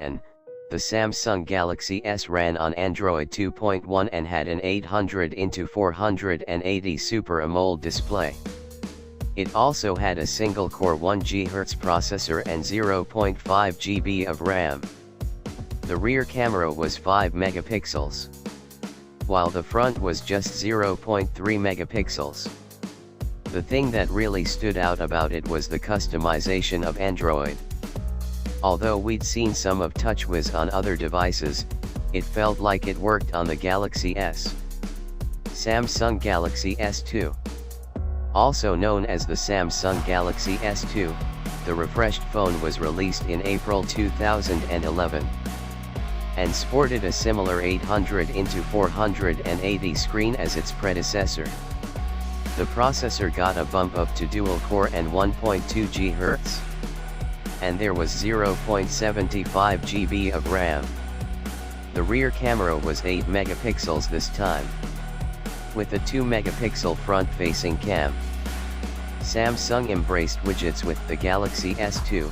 and the Samsung Galaxy S ran on Android 2.1 and had an 800x480 Super AMOLED display. It also had a single-core 1 GHz processor and 0.5 GB of RAM. The rear camera was 5 megapixels, while the front was just 0.3 megapixels. The thing that really stood out about it was the customization of Android. Although we'd seen some of TouchWiz on other devices, it felt like it worked on the Galaxy S. Samsung Galaxy S2. Also known as the Samsung Galaxy S2, the refreshed phone was released in April 2011. And sported a similar 800x480 screen as its predecessor. The processor got a bump up to dual-core and 1.2 GHz. And there was 0.75 GB of RAM. The rear camera was 8 megapixels this time, with a 2 megapixel front-facing cam. Samsung embraced widgets with the Galaxy S2,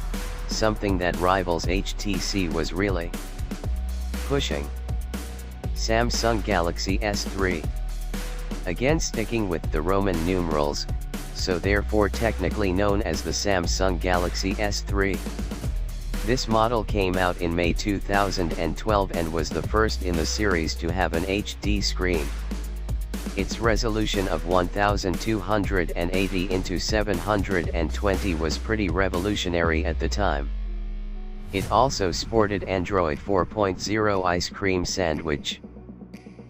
something that rivals HTC was really pushing. Samsung Galaxy S3. Again sticking with the Roman numerals, so therefore technically known as the Samsung Galaxy S3. This model came out in May 2012 and was the first in the series to have an HD screen. Its resolution of 1280 x 720 was pretty revolutionary at the time. It also sported Android 4.0 Ice Cream Sandwich.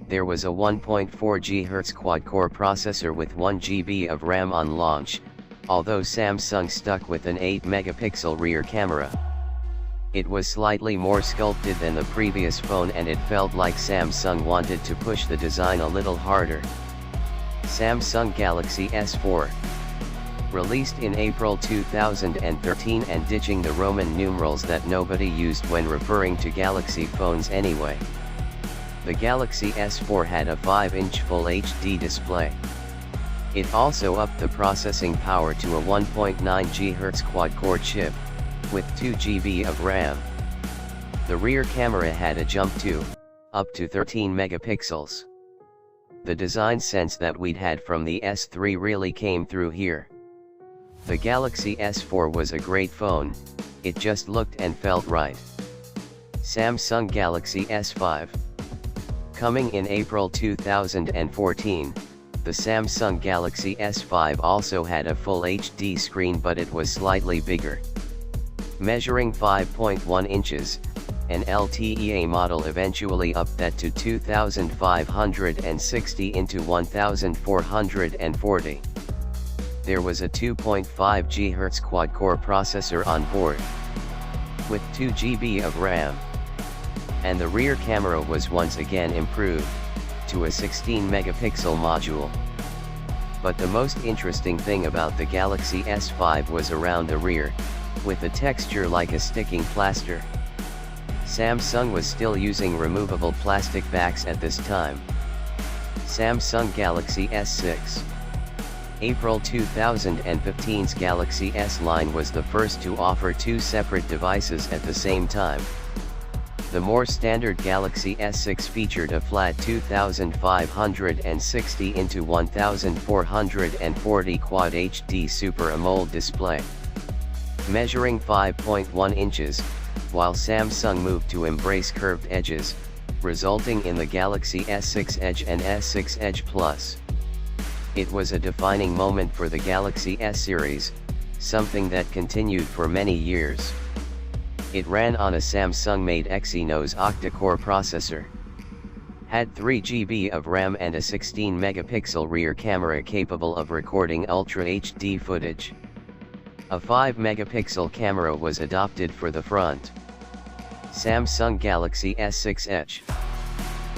There was a 1.4 GHz quad-core processor with 1 GB of RAM on launch, although Samsung stuck with an 8 megapixel rear camera. It was slightly more sculpted than the previous phone and it felt like Samsung wanted to push the design a little harder. Samsung Galaxy S4. Released in April 2013 and ditching the Roman numerals that nobody used when referring to Galaxy phones anyway. The Galaxy S4 had a 5-inch Full HD display. It also upped the processing power to a 1.9 GHz quad-core chip, with 2 GB of RAM. The rear camera had a jump to, up to 13 megapixels. The design sense that we'd had from the S3 really came through here. The Galaxy S4 was a great phone, it just looked and felt right. Samsung Galaxy S5. Coming in April 2014, the Samsung Galaxy S5 also had a Full HD screen, but it was slightly bigger. Measuring 5.1 inches, an LTEA model eventually upped that to 2560 x 1440. There was a 2.5 GHz quad-core processor on board, with 2 GB of RAM. And the rear camera was once again improved, to a 16 megapixel module. But the most interesting thing about the Galaxy S5 was around the rear, with a texture like a sticking plaster. Samsung was still using removable plastic backs at this time. Samsung Galaxy S6. April 2015's Galaxy S line was the first to offer two separate devices at the same time. The more standard Galaxy S6 featured a flat 2560 x 1440 Quad HD Super AMOLED display, measuring 5.1 inches, while Samsung moved to embrace curved edges, resulting in the Galaxy S6 Edge and S6 Edge Plus. It was a defining moment for the Galaxy S series, something that continued for many years. It ran on a Samsung-made Exynos octa-core processor, had 3 GB of RAM and a 16 megapixel rear camera capable of recording Ultra HD footage. A 5 megapixel camera was adopted for the front. Samsung Galaxy S6 Edge,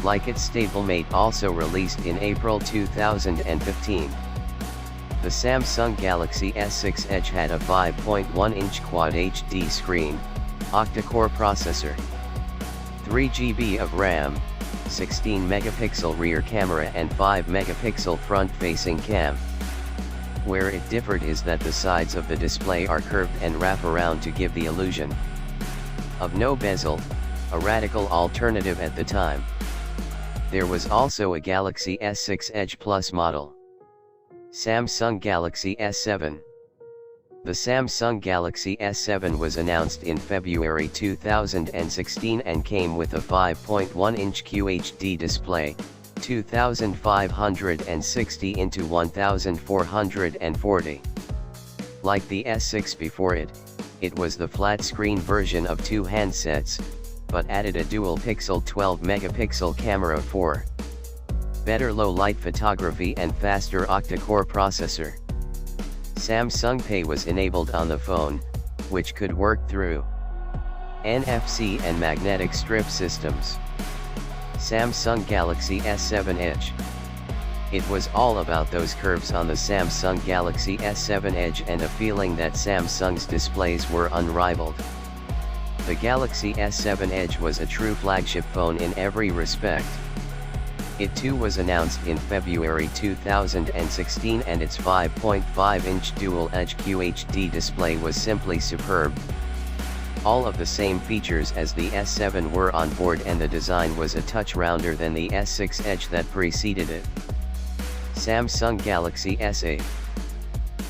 like its stablemate, also released in April 2015. The Samsung Galaxy S6 Edge had a 5.1-inch Quad HD screen, octa-core processor, 3 GB of RAM, 16 megapixel rear camera and 5 megapixel front-facing cam. Where it differed is that the sides of the display are curved and wrap around to give the illusion of no bezel, a radical alternative at the time. There was also a Galaxy S6 Edge Plus model. Samsung Galaxy S7. The Samsung Galaxy S7 was announced in February 2016 and came with a 5.1-inch QHD display, 2560 x 1440. Like the S6 before it, it was the flat-screen version of two handsets, but added a dual-pixel 12-megapixel camera for better low-light photography and faster octa-core processor. Samsung Pay was enabled on the phone, which could work through NFC and magnetic strip systems. Samsung Galaxy S7 Edge. It was all about those curves on the Samsung Galaxy S7 Edge and a feeling that Samsung's displays were unrivaled. The Galaxy S7 Edge was a true flagship phone in every respect. It too was announced in February 2016 and its 5.5-inch dual-edge QHD display was simply superb. All of the same features as the S7 were on board and the design was a touch rounder than the S6 Edge that preceded it. Samsung Galaxy S8.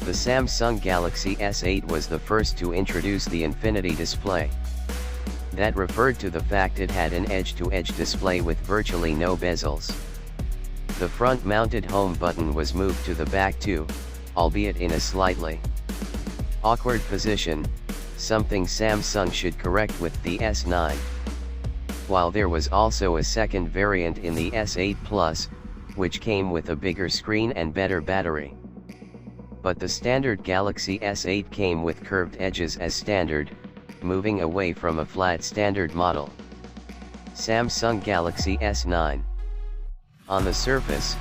The Samsung Galaxy S8 was the first to introduce the Infinity display. That referred to the fact it had an edge-to-edge display with virtually no bezels. The front-mounted home button was moved to the back too, albeit in a slightly awkward position, something Samsung should correct with the S9. While there was also a second variant in the S8 Plus, which came with a bigger screen and better battery. But the standard Galaxy S8 came with curved edges as standard, moving away from a flat standard model. Samsung Galaxy S9. On the surface,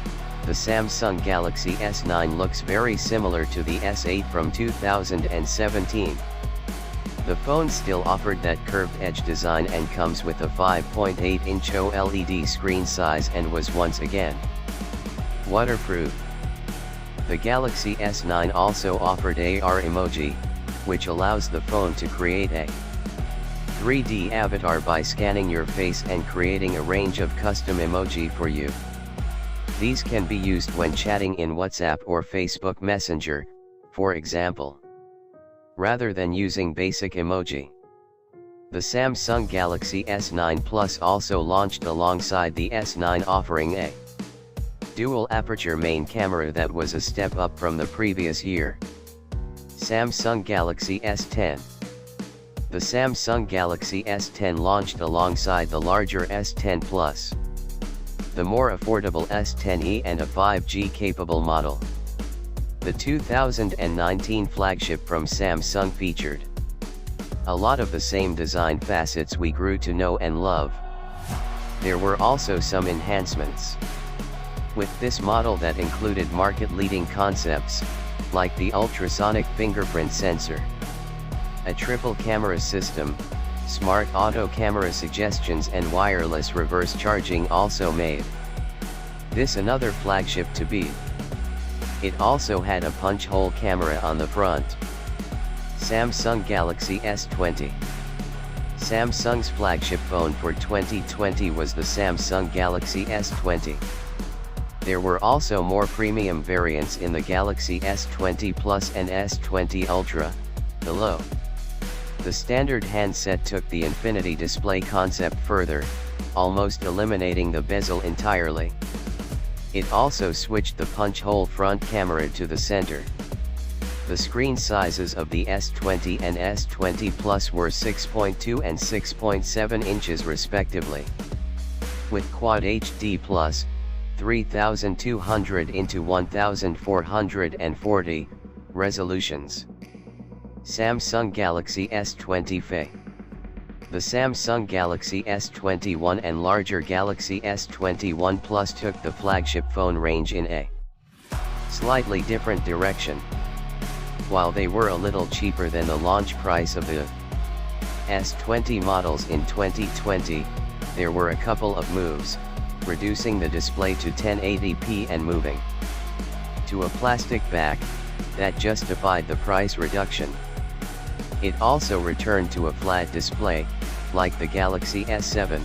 the Samsung Galaxy S9 looks very similar to the S8 from 2017. The phone still offered that curved edge design and comes with a 5.8-inch OLED screen size and was once again waterproof. The Galaxy S9 also offered AR emoji, which allows the phone to create a 3D avatar by scanning your face and creating a range of custom emoji for you. These can be used when chatting in WhatsApp or Facebook Messenger, for example, rather than using basic emoji. The Samsung Galaxy S9 Plus also launched alongside the S9, offering a dual aperture main camera that was a step up from the previous year. Samsung Galaxy S10. The Samsung Galaxy S10 launched alongside the larger S10 Plus, the more affordable S10e and a 5G capable model. The 2019 flagship from Samsung featured a lot of the same design facets we grew to know and love. There were also some enhancements with this model that included market-leading concepts, like the ultrasonic fingerprint sensor, a triple camera system, smart auto camera suggestions and wireless reverse charging also made this another flagship to beat. It also had a punch-hole camera on the front. Samsung Galaxy S20. Samsung's flagship phone for 2020 was the Samsung Galaxy S20. There were also more premium variants in the Galaxy S20 Plus and S20 Ultra, below. The standard handset took the Infinity display concept further, almost eliminating the bezel entirely. It also switched the punch-hole front camera to the center. The screen sizes of the S20 and S20 Plus were 6.2 and 6.7 inches respectively. With Quad HD Plus, 3200 x 1440 resolutions. Samsung Galaxy S20 Fe. The Samsung Galaxy S21 and larger Galaxy S21 Plus took the flagship phone range in a slightly different direction. While they were a little cheaper than the launch price of the S20 models in 2020, there were a couple of moves, reducing the display to 1080p and moving to a plastic back, that justified the price reduction. It also returned to a flat display, like the Galaxy S7,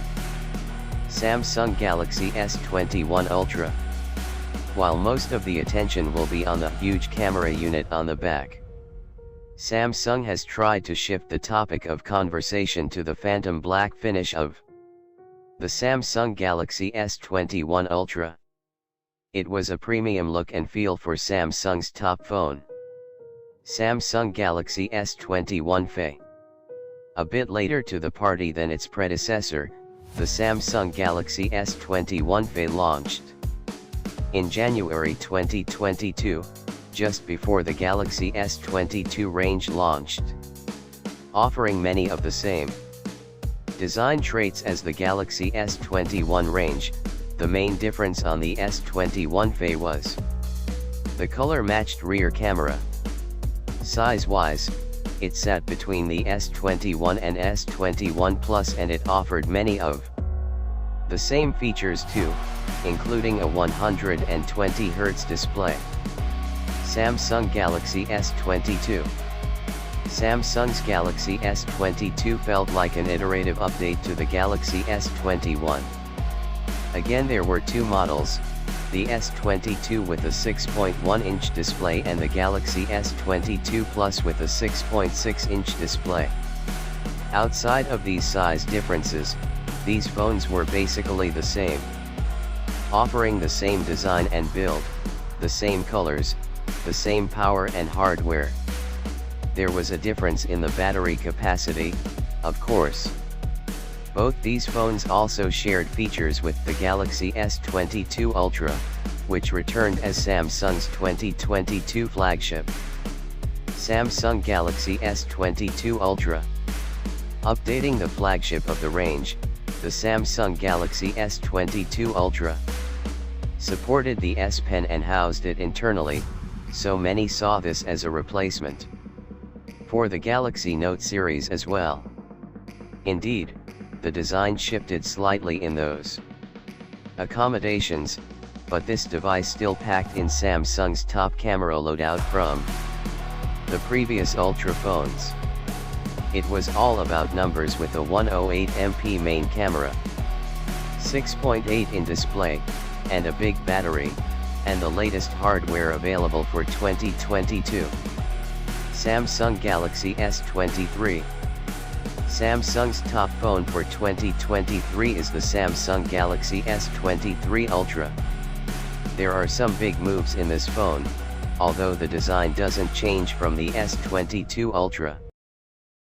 Samsung Galaxy S21 Ultra. While most of the attention will be on the huge camera unit on the back, Samsung has tried to shift the topic of conversation to the phantom black finish of the Samsung Galaxy S21 Ultra. It was a premium look and feel for Samsung's top phone, Samsung Galaxy S21 FE. A bit later to the party than its predecessor, the Samsung Galaxy S21 FE launched in January 2022, just before the Galaxy S22 range launched, offering many of the same design traits as the Galaxy S21 range. The main difference on the S21 FE was the color-matched rear camera. Size-wise, it sat between the S21 and S21 Plus, and it offered many of the same features too, including a 120Hz display. Samsung Galaxy S22. Samsung's Galaxy S22 felt like an iterative update to the Galaxy S21. Again, there were two models, the S22 with a 6.1-inch display and the Galaxy S22 Plus with a 6.6-inch display. Outside of these size differences, these phones were basically the same, offering the same design and build, the same colors, the same power and hardware. There was a difference in the battery capacity, of course. Both these phones also shared features with the Galaxy S22 Ultra, which returned as Samsung's 2022 flagship. Samsung Galaxy S22 Ultra. Updating the flagship of the range, the Samsung Galaxy S22 Ultra supported the S Pen and housed it internally, so many saw this as a replacement for the Galaxy Note series as well. Indeed, the design shifted slightly in those accommodations, but this device still packed in Samsung's top camera loadout from the previous Ultra phones. It was all about numbers with a 108MP main camera, 6.8 in display, and a big battery, and the latest hardware available for 2022. Samsung Galaxy S23. Samsung's top phone for 2023 is the Samsung Galaxy S23 Ultra. There are some big moves in this phone, although the design doesn't change from the S22 Ultra.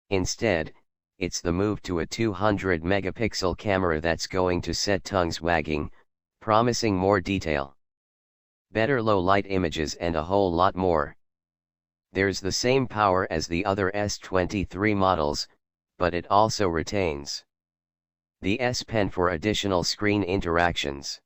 Instead, it's the move to a 200-megapixel camera that's going to set tongues wagging, promising more detail, better low-light images and a whole lot more. There's the same power as the other S23 models, but it also retains the S Pen for additional screen interactions.